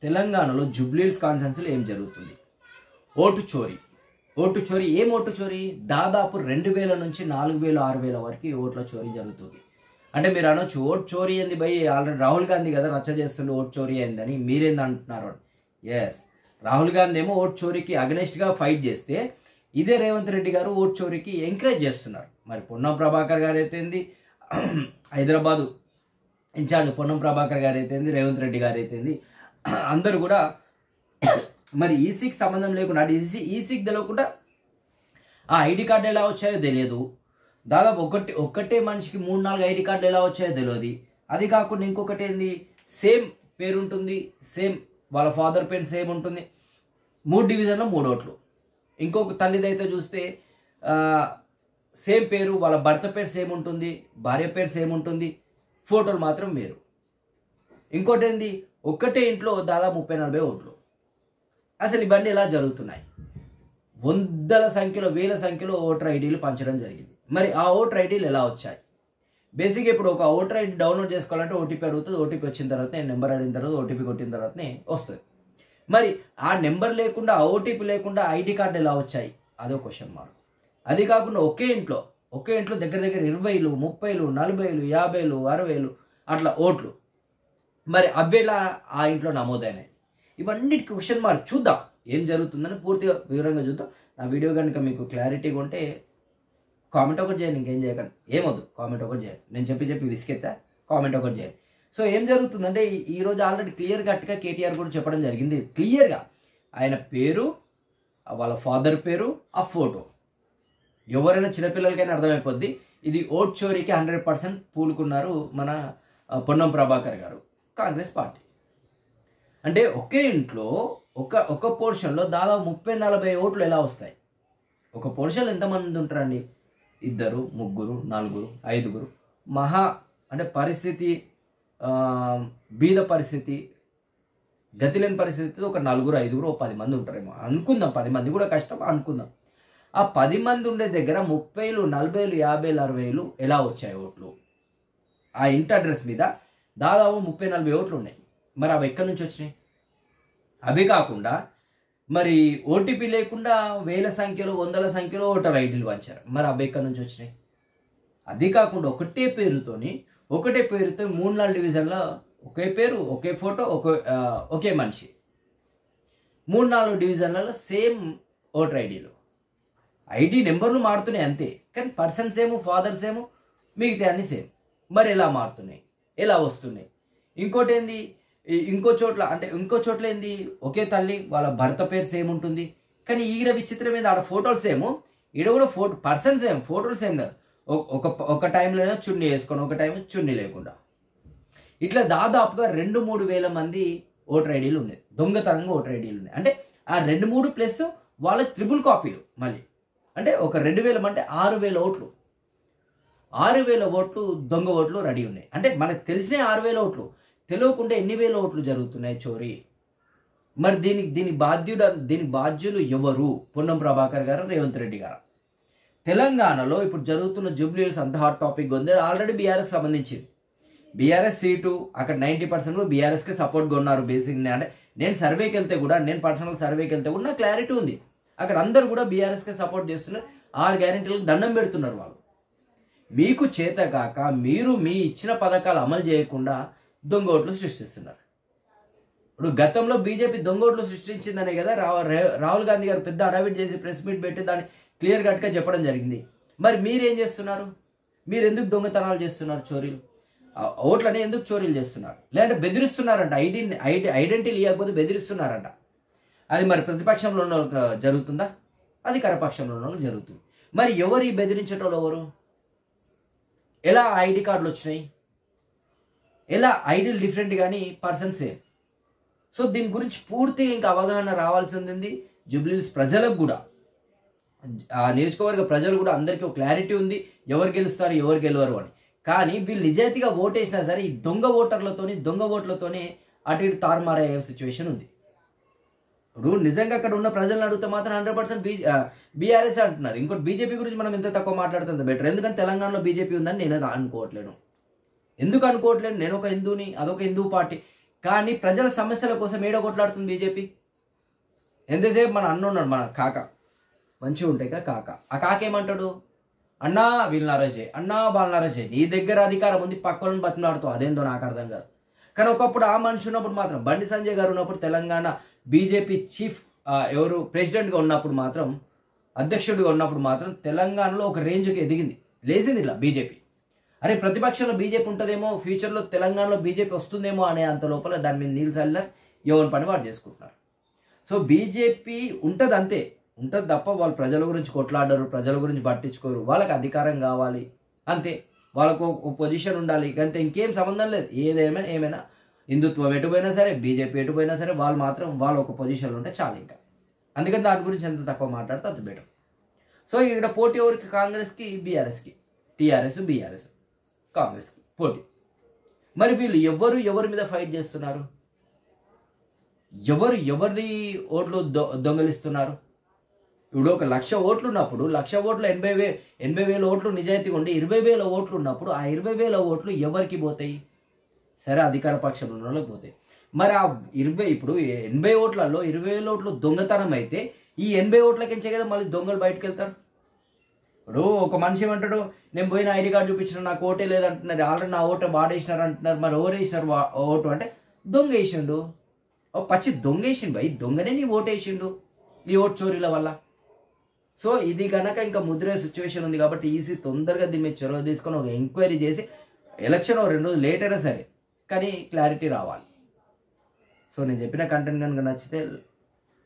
తెలంగాణలో జూబ్లీహిల్స్ కాన్స్టిట్యున్సీలో ఏం జరుగుతుంది? ఓటు చోరీ. ఓటు చోరీ. ఏం ఓటు చోరీ? దాదాపు 2000 నుంచి 4000 6000 వరకు ఓట్ల చోరీ జరుగుతుంది. అంటే మీరు అనొచ్చు ఓటు చోరీ అయింది భయ్, ఆల్రెడీ రాహుల్ గాంధీ కదా రచ్చ చేస్తుండే ఓటు చోరీ అయిందని, మీరేంది అంటున్నారు? ఎస్, రాహుల్ గాంధీ ఏమో ఓటు చోరీకి అగనెస్ట్గా ఫైట్ చేస్తే ఇదే రేవంత్ రెడ్డి గారు ఓటు చోరీకి ఎంకరేజ్ చేస్తున్నారు. మరి పొన్నం ప్రభాకర్ గారు అయితేంది, హైదరాబాదు ఇన్ఛార్జ్ పొన్నం ప్రభాకర్ గారు అయితేంది, రేవంత్ రెడ్డి గారు అయితేంది, అందరూ కూడా మరి ఈసీకి సంబంధం లేకుండా అంటే ఈసీకి తెలియకుండా ఆ ఐడి కార్డు ఎలా వచ్చాయో తెలియదు. దాదాపు ఒక్కటే మనిషికి 3-4 ఐడి కార్డులు ఎలా వచ్చాయో తెలియదు. అది కాకుండా ఇంకొకటి ఏంది, సేమ్ పేరు ఉంటుంది, సేమ్ వాళ్ళ ఫాదర్ పేరు సేమ్ ఉంటుంది, 3 డివిజన్లో 3 ఓట్లు. ఇంకొక తల్లిదైతే చూస్తే సేమ్ పేరు, వాళ్ళ భర్త పేరు సేమ్ ఉంటుంది, భార్య పేరు సేమ్ ఉంటుంది, ఫోటోలు మాత్రం వేరు. ఇంకోటి ఏంది, ఒక్కటే ఇంట్లో దాదాపు 30-40 ఓట్లు. అసలు ఇవన్నీ ఎలా జరుగుతున్నాయి? వందల సంఖ్యలో, వేల సంఖ్యలో ఓటర్ ఐడీలు పంచడం జరిగింది. మరి ఆ ఓటర్ ఐడీలు ఎలా వచ్చాయి? బేసిక్గా ఇప్పుడు ఒక ఓటర్ ఐడి డౌన్లోడ్ చేసుకోవాలంటే ఓటీపీ అడుగుతుంది. ఓటీపీ వచ్చిన తర్వాత నెంబర్ అడిగిన తర్వాత ఓటీపీ కొట్టిన తర్వాతనే వస్తుంది. మరి ఆ నెంబర్ లేకుండా, ఆ ఓటీపీ లేకుండా ఐడి కార్డు ఎలా వచ్చాయి? అదో క్వశ్చన్ మార్క్. అది కాకుండా ఒకే ఇంట్లో దగ్గర దగ్గర 20, 30, 40, 50, 60 అట్లా ఓట్లు. మరి అవేలా ఆ ఇంట్లో నమోదైనాయి? ఇవన్నిటికి క్వశ్చన్ మార్క్. చూద్దాం ఏం జరుగుతుందని పూర్తిగా వివరంగా చూద్దాం. నా వీడియో కనుక మీకు క్లారిటీగా ఉంటే కామెంట్ ఒకటి చేయండి, ఇంకేం చేయకండి. ఏమొద్దు, కామెంట్ ఒకటి చేయండి. నేను చెప్పి విసికెత్తా, కామెంట్ ఒకటి చేయండి. సో ఏం జరుగుతుందంటే ఈరోజు ఆల్రెడీ క్లియర్ కట్గా కేటీఆర్ కూడా చెప్పడం జరిగింది. క్లియర్గా ఆయన పేరు, వాళ్ళ ఫాదర్ పేరు, ఆ ఫోటో, ఎవరైనా చిన్నపిల్లలకైనా అర్థమైపోద్ది ఇది ఓట్ చోరీకి 100% పూలుకున్నారు మన పొన్నం ప్రభాకర్ గారు, కాంగ్రెస్ పార్టీ. అంటే ఒకే ఇంట్లో ఒక పోర్షన్లో దాదాపు 30-40 ఓట్లు ఎలా వస్తాయి? ఒక పోర్షన్లో ఎంతమంది ఉంటారండి? 2, 3, 4, 5. మహా అంటే పరిస్థితి, బీద పరిస్థితి, గతిలేని పరిస్థితి ఒక 4, 5, 10 మంది ఉంటారేమో అనుకుందాం. 10 మంది కూడా కష్టం అనుకుందాం. ఆ 10 మంది ఉండే దగ్గర 30, 40, 50, 60 ఎలా వచ్చాయి ఓట్లు? ఆ ఇంటి అడ్రస్ మీద దాదాపు 30-40 ఓట్లు ఉన్నాయి. మరి అవి ఎక్కడి నుంచి వచ్చినాయి? అవి కాకుండా మరి ఓటీపీ లేకుండా వేల సంఖ్యలో, వందల సంఖ్యలో ఓటర్ ఐడీలు పంచారు. మరి అవి ఎక్కడి నుంచి వచ్చినాయి? అది కాకుండా ఒకటే పేరుతో 3-4 డివిజన్లో ఒకే పేరు, ఒకే ఫోటో, ఒకే మనిషి, 3-4 డివిజన్లలో సేమ్ ఓటర్ ఐడీలు. ఐడి నెంబర్లు మారుతున్నాయి అంతే, కానీ పర్సన్స్ ఏమో, ఫాదర్స్ ఏమో, మిగతా అన్ని సేమ్. మరి ఎలా మారుతున్నాయి, ఎలా వస్తున్నాయి? ఇంకోటి ఏంది, ఇంకో చోట్ల ఏంది, ఒకే తల్లి, వాళ్ళ భర్త పేరు సేమ్ ఉంటుంది, కానీ ఈడ విచిత్రం ఏంది, ఆడ ఫోటోలు సేమ్, ఈడ కూడా పర్సన్ సేమ్, ఫోటోలు సేమ్ కాదు. ఒక టైంలో చున్నీ వేసుకొని, ఒక టైం చున్నీ లేకుండా, ఇట్లా దాదాపుగా 2-3 వేల మంది ఓటర్ ఐడీలు ఉన్నాయి, దొంగతనంగా ఓటర్ ఐడీలు ఉన్నాయి. అంటే ఆ 2-3 ప్లస్ వాళ్ళ త్రిబుల్ కాపీలు. మళ్ళీ అంటే ఒక 2000 అంటే 6000 ఓట్లు, 6000 ఓట్లు దొంగ ఓట్లు రెడీ ఉన్నాయి. అంటే మనకు తెలిసిన 6000 ఓట్లు, తెలియకుండా ఎన్ని వేల ఓట్లు జరుగుతున్నాయి చోరీ? మరి దీని బాధ్యులు ఎవరు? పొన్నం ప్రభాకర్ గారు, రేవంత్ రెడ్డి గారు. తెలంగాణలో ఇప్పుడు జరుగుతున్న జూబ్లీహిల్స్ అంత హాట్ టాపిక్ ఉంది. ఆల్రెడీ బీఆర్ఎస్ సంబంధించింది. బీఆర్ఎస్ సీటు అక్కడ 90% బీఆర్ఎస్కి సపోర్ట్గా ఉన్నారు. బేసిక్గా అంటే నేను పర్సనల్ సర్వేకి వెళ్తే కూడా నాకు క్లారిటీ ఉంది. అక్కడ అందరూ కూడా బీఆర్ఎస్కి సపోర్ట్ చేస్తున్నారు. 6 గ్యారెంటీలకు దండం పెడుతున్నారు వాళ్ళు. మీకు చేత కాక మీరు మీ ఇచ్చిన పథకాలు అమలు చేయకుండా దొంగ ఓట్లు సృష్టిస్తున్నారు. ఇప్పుడు గతంలో బీజేపీ దొంగ ఓట్లు సృష్టించిందనే కదా రాహుల్ గాంధీ గారు పెద్ద అడావిట్ చేసి ప్రెస్ మీట్ పెట్టి దాన్ని క్లియర్ కట్గా చెప్పడం జరిగింది. మరి మీరేం చేస్తున్నారు? మీరు ఎందుకు దొంగతనాలు చేస్తున్నారు, చోరీలు? ఓట్లని ఎందుకు చోరీలు చేస్తున్నారు? లేదంటే బెదిరిస్తున్నారంట, ఐడెంటిటీ ఇవ్వకపోతే బెదిరిస్తున్నారంట. అది మరి ప్రతిపక్షంలో ఉన్న వాళ్ళకి జరుగుతుందా? అధికార పక్షంలో ఉన్న వాళ్ళకి జరుగుతుంది. మరి ఎవరు ఈ బెదిరించేటోళ్ళు ఎవరు? ఎలా ఐడి కార్డులు వచ్చినాయి? ఎలా ఐడీలు డిఫరెంట్ కానీ పర్సన్ సేమ్? సో దీని గురించి పూర్తిగా ఇంకా అవగాహన రావాల్సింది జూబ్లీహిల్స్ ప్రజలకు కూడా, ఆ నియోజకవర్గ ప్రజలు కూడా అందరికీ ఒక క్లారిటీ ఉంది ఎవరు గెలుస్తారు, ఎవరు గెలవరు అని. కానీ వీళ్ళు నిజాయితీగా ఓటేసినా సరే ఈ దొంగ ఓట్లతోనే అటు ఇటు తారుమారయ్యే సిచ్యువేషన్ ఉంది. ఇప్పుడు నిజంగా అక్కడ ఉన్న ప్రజలను అడిగితే మాత్రం 100% బీఆర్ఎస్ అంటున్నారు. ఇంకోటి బీజేపీ గురించి మనం ఎంత తక్కువ మాట్లాడుతుందో బెటర్. ఎందుకంటే తెలంగాణలో బీజేపీ ఉందని నేను అనుకోవట్లేను. ఎందుకు అనుకోవట్లేదు? నేను ఒక హిందూని, అదొక హిందూ పార్టీ. కానీ ప్రజల సమస్యల కోసం ఏడ కొట్లాడుతుంది బీజేపీ. ఎంతసేపు మన అన్న ఉన్నాడు, మన కాక మంచిగా ఉంటాయి కదా కాక. ఆ కాక ఏమంటాడు, అన్నా వీళ్ళని అరెస్ట్ చేయి, అన్నా వాళ్ళని అరెస్ట్ చేయి. నీ దగ్గర అధికారం ఉంది, పక్కలను బతిలాడుతావు, అదేందో నాకు అర్థం కాదు. కానీ ఒకప్పుడు ఆ మనిషి ఉన్నప్పుడు మాత్రం, బండి సంజయ్ గారు ఉన్నప్పుడు, తెలంగాణ బీజేపీ చీఫ్ ఎవరు ప్రెసిడెంట్గా ఉన్నప్పుడు మాత్రం, అధ్యక్షుడిగా ఉన్నప్పుడు మాత్రం తెలంగాణలో ఒక రేంజ్కి ఎదిగింది, లేచింది ఇలా బీజేపీ. అరే ప్రతిపక్షంలో బీజేపీ ఉంటుందేమో, ఫ్యూచర్లో తెలంగాణలో బీజేపీ వస్తుందేమో అనే అంత లోపల దాని మీద నీళ్ళు చల్లారు, ఎవరి పని వాడు చేసుకుంటున్నారు. సో బీజేపీ ఉంటుంది అంతే, ఉంటుంది తప్ప వాళ్ళు ప్రజల గురించి కొట్లాడరు, ప్రజల గురించి పట్టించుకోరు. వాళ్ళకి అధికారం కావాలి అంతే, వాళ్ళకు ఒక పొజిషన్ ఉండాలి అంతే, ఇంకేం సంబంధం లేదు. ఏమైనా హిందుత్వం ఎటుపోయినా సరే, బీజేపీ ఎటుపోయినా సరే, వాళ్ళు మాత్రం వాళ్ళు ఒక పొజిషన్లో ఉంటే చాలు ఇంకా. అందుకని దాని గురించి ఎంత తక్కువ మాట్లాడితే అంత బెటర్. సో ఇక్కడ పోటీ ఎవరికి, కాంగ్రెస్కి బీఆర్ఎస్కి, టీఆర్ఎస్ బీఆర్ఎస్ కాంగ్రెస్కి పోటీ. మరి వీళ్ళు ఎవరి మీద ఫైట్ చేస్తున్నారు, ఎవరి ఓట్లు దొంగలిస్తున్నారు. ఇప్పుడు ఒక 1,00,000 ఓట్లు ఉన్నప్పుడు, 1,00,000 ఓట్లు 80,000 ఓట్లు నిజాయితీగా ఉండి 20,000 ఓట్లు ఉన్నప్పుడు ఆ 20,000 ఓట్లు ఎవరికి పోతాయి? సరే అధికార పక్షం ఉన్న వాళ్ళకి పోతాయి. మరి ఆ 20 ఇప్పుడు 80 ఓట్లలో 20,000 ఓట్లు దొంగతనం అయితే ఈ 80 ఓట్లకించే కదా మళ్ళీ దొంగలు బయటకు వెళ్తారు. ఇప్పుడు ఒక మనిషి ఏమంటాడు, నేను పోయిన ఐడి కార్డు చూపించిన నాకు ఓటే లేదంటున్నారు, ఆల్రెడీ నా ఓటు వాడేసినారు అంటున్నారు. మరి ఎవరు వేసినారు ఓటు అంటే దొంగ వేసిండు, పచ్చి దొంగ వేసిండు భయ్, దొంగనే నీ ఓటు వేసిండు ఈ ఓటు చోరీల వల్ల. సో ఇది కనుక ఇంకా ముద్రే సిచ్యువేషన్ ఉంది కాబట్టి ఈసీ తొందరగా దీని మీద చొరవ తీసుకొని ఒక ఎంక్వైరీ చేసి, ఎలక్షన్ 2 రోజులు లేట్ అయినా సరే కానీ క్లారిటీ రావాలి. సో నేను చెప్పిన కంటెంట్ కనుక నచ్చితే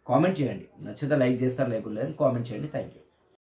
కామెంట్ చేయండి, నచ్చితే లైక్ చేస్తారు, లేకుండా కామెంట్ చేయండి. Thank you.